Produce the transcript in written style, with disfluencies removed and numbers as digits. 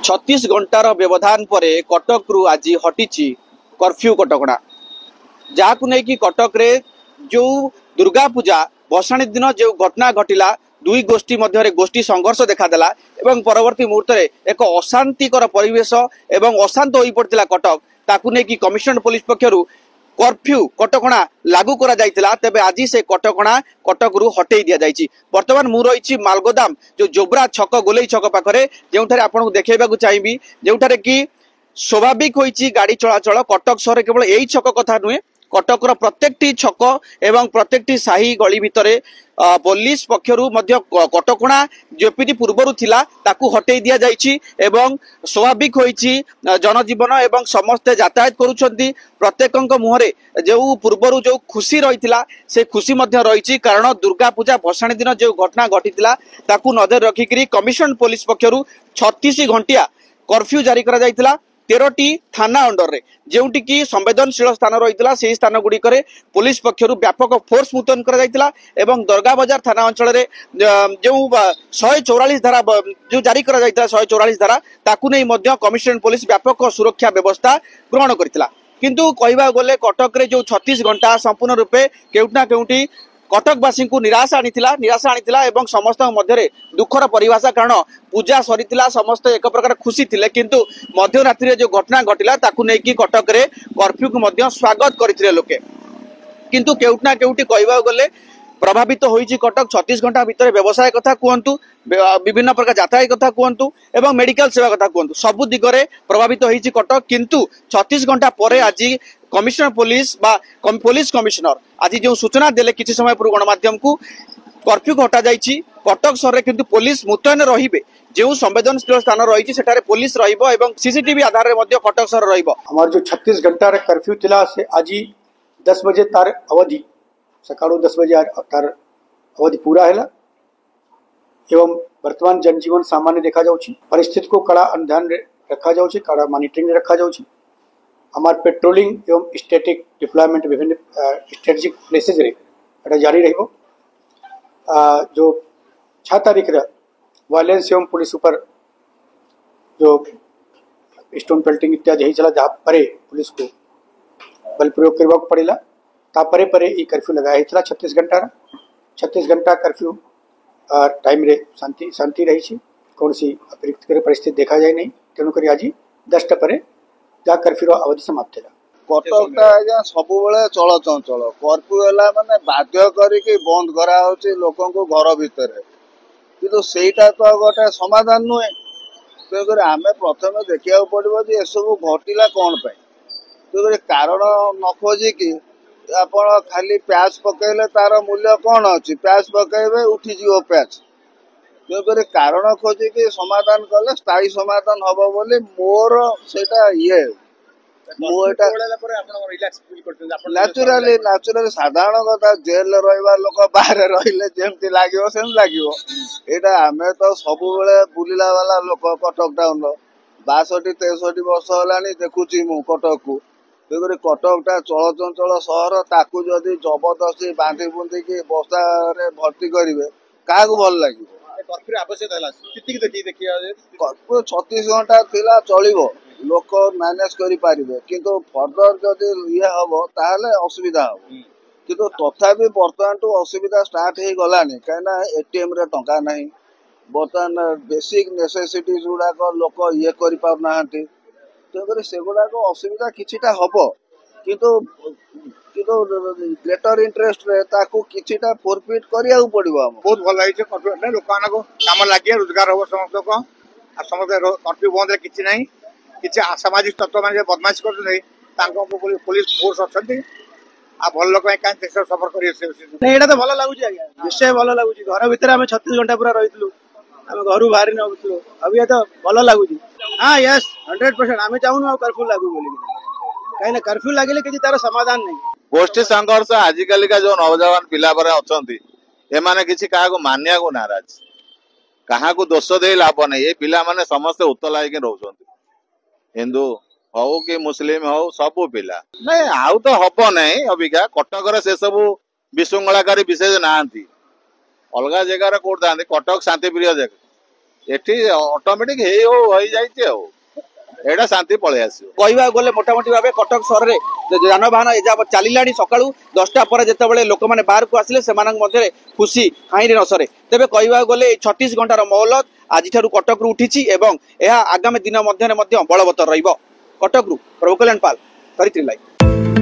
36 घंटार व्यवधान पर कटक रु आज हटिची कर्फ्यू कटकणा जहाँ नहीं कि कटक रे जो दुर्गा पूजा भसाणी दिन जो घटना घटिला दुई गोष्ठी मध्य गोष्ठी संघर्ष देखादेला एवं परवर्ती मुहूर्त एक अशांतिकर परिवेश एवं अशांत हो पड़ता कटक ताकू नहीं कि कमिशनरेट पुलिस पक्षरु कर्फ्यू कटकणा लागू करा जायतिला तेबे आज से कटकणा कटक रु हटई दिया जायछि। वर्तमान मु रही मालगोदाम जो जोब्रा छक गोलई छक पाखरे जेउठारे आपन देखेबाकू चाहिबी जेउठारे कि स्वाभाविक होईछि गाड़ी चलाचल कटक शहर केवल यही छक कथा नुहे कटकर प्रत्येकटी छक एवं प्रत्येकटी साही गली भितर पुलिस पक्षरु मध्य कटकणा जेपिति पूर्वरु थिला ताकू हटई दिया जायछि एवं स्वाभाविक होईछि जनजीवन एवं समस्ते यातायात करूछंती प्रत्येकक मुहरे जो पूर्वरु जो खुशी रहितिला से खुशी मध्य रहिछि कारण दुर्गा पूजा भसाणी दिन जो घटना घटितिला ताकू नजर रखिकरी कमिशन पुलिस पक्षरु 36 घंटिया कर्फ्यू जारी करा जायतिला 13टी थाना अंडर रे जेउटी की संवेदनशील स्थान रही से स्थान गुड़िक पुलिस पक्षरु व्यापक फोर्स मुतयन करा जायतिला एवं दरगा बाजार थाना अंचल रे जो 144 धारा जो जारी करा जायतिला 144 धारा ताकू नहीं मध्य कमिशनरेट पुलिस व्यापक सुरक्षा व्यवस्था ग्रहण करथिला किंतु कहबा गले कटक रे जो 36 घंटा संपूर्ण रूपे केउटना केउटी कटकवासी को निराशा आनीला एवं समस्त मध्य दुखर परिभाषा कारण पूजा सरीतिला समस्त एक प्रकार खुशी थिले किंतु मध्यरात्रि जो घटना घटिला ताकू नहीं कि कटक रे कर्फ्यू को मध्य स्वागत करथिले लोके किंतु केउटना केउटी कहबा गले प्रभावित होईछि कटक 36 घंटा भीतर व्यवसाय कथा कहतु विभिन्न प्रकार यातायात कथा कहतु एवं मेडिकल सेवा कथा कहतु सबु दिगरे प्रभावित होईछि कटक किंतु 36 घंटा परे आज कमिशनर पुलिस बा पुलिस कमिशनर आज जो सूचना देले किछि समय पूर्व गणमाध्यम को कर्फ्यू हटा जाइछि कटक शहर किंतु पुलिस मुतयन रहिबे जो संवेदनशील स्थान रही सेठारे पुलिस रहिबो एवं सीसीटीवी आधार रे मध्य कटक शहर रहिबो। हमार जो 36 घंटा रे कर्फ्यू थिला से आज 10 बजे तार अवधि सकाळो 10 बजे तार अवधि पूरा हैला एवं वर्तमान जनजीवन सामान्य देखा जाउछि परिस्थिति को कड़ा अनुध्यान रखा जाउछि कड़ा मॉनिटरिंग रखा जाउछि हमार पेट्रोलिंग एवं स्टैटिक डिप्लॉयमेंट विभिन्न स्ट्रेटेजिक प्लेसेस रे एटा जारी रहिबो जो 6 तारीख रे वायलेंस एवं पुलिस ऊपर जो स्टोन पेल्टिंग इत्यादि होइछला जहाँ परे पुलिस को बल प्रयोग करबा पड़ेला तापरे परे ई कर्फ्यू लगाया होइछला 36 घंटा कर्फ्यू टाइम रे शांति रही छी कोनसी अतिरिक्त करे परिस्थिति देखा जाय नहीं तेणु करी आज 10टा परे जा कर्फ्यू अवधि समाप्त है। कटकटा आज्ञा सब चल चंचल कर्फ्यू है माने बाध्य करके बंद करा लोक घर भितर किंतु सेटा तो गोटे समाधान नुहे तेणुक आम प्रथम देखा पड़ो ये सब घटला कौन पाई कारण न खोजिकी आपण खाली प्याज पकड़े तार मूल्य कौन अच्छी प्याज पकड़े उठीज प्याज तेणुक कारण खोजिकी समाधान कले स्थायी समाधान हम बोली मोर सेटा ये नाचुराली साधारण कथा जेल रहा लोक बाहर रही जमी लगे सेम लगे आम तो सब बुला वाला लोक कटक टाउन 62-63 वर्ष है देखुची मु कटक को कटकटा चल चंचल सहर ताकू जदि जबरदस्ती बांधी बुंधी की बस्ता भर्ती करेंगे क्या भल लगे 36 घंटा थिला चलिबो लोक मैनेज करि पारिबे किंतु फर्दर जदि ये हम ताहले असुविधा हम किंतु तथापि बर्तमान तो असुविधा स्टार्ट हो गलानी कहीं एटीएम रे टंका नहीं बर्तमान बेसिक नेसेसिटीज गुड़ाक लोक ये कर पारना तेणुक से गुड़ाक असुविधा किछिटा हम किंतु ग्रेटर इंटरेस्ट रे ताकू किछिटा फोरफिट करिया पड़िबो बहुत भल है लोक काम लगे रोजगार हम समस्त को समस्त कर्फ्यू बंद किसी ना किसी असामाजिक तत्व मैंने बदमाशी कर पुलिस फोर्स अच्छा भल लोक सफर कर तो भल लगुच निश्चय भल लगुच घर भितर आम 36 घंटा पूरा रही आम घर बाहर नौलु अभी तो भल लगुच हाँ यस 100% आम चाहूँ कर्फ्यू लागू बोली कहीं कर्फ्यू लगे कि तार समाधान नहीं गोष्ठी संघर्ष आजिकल का जो नौजवान पिला अच्छा एमाने किसी क्या मानिया को नाराज क्या दोष दे लाभ नहीं ये पिला माने समस्ते उत्तला रोच हिंदू हो कि मुस्लिम हो सब पिला नहीं आउ तो हम नहीं अबिका कटक से सब विशृंखलाकारी विशेष ना अलग जगार कौट था कटक शांतिप्रिय जगह ଏଠି ଅଟୋମେଟିକ ହେଇଯାଇଛି ଆଉ ଏଇଟା ଶାନ୍ତି ପଳେଇ ଆସିବ। କହିବାକୁ ଗଲେ ମୋଟାମୋଟି ଭାବେ କଟକ ସହରରେ ଯାନବାହନ ଏଯାବ ଚାଲିଲାଣି। ସକାଳୁ 10ଟା ପରେ ଯେତେବେଳେ ଲୋକମାନେ ବାହାରକୁ ଆସିଲେ ସେମାନଙ୍କ ମଧ୍ୟରେ ଖୁସି ହାଇଁରେ ନ ସରେ। ତେବେ କହିବାକୁ ଗଲେ ଏଇ 36 ଘଣ୍ଟାର ମହଲତ ଆଜିଠାରୁ କଟକରୁ ଉଠିଛି ଏବଂ ଏହା ଆଗାମୀ ଦିନ ମଧ୍ୟରେ ମଧ୍ୟ ବଳବତ୍ତର ରହିବ। କଟକରୁ ପ୍ରଭୁ କଲ୍ୟାଣ ପାଲ, ଧରିତ୍ରୀ ଲାଇଭ୍।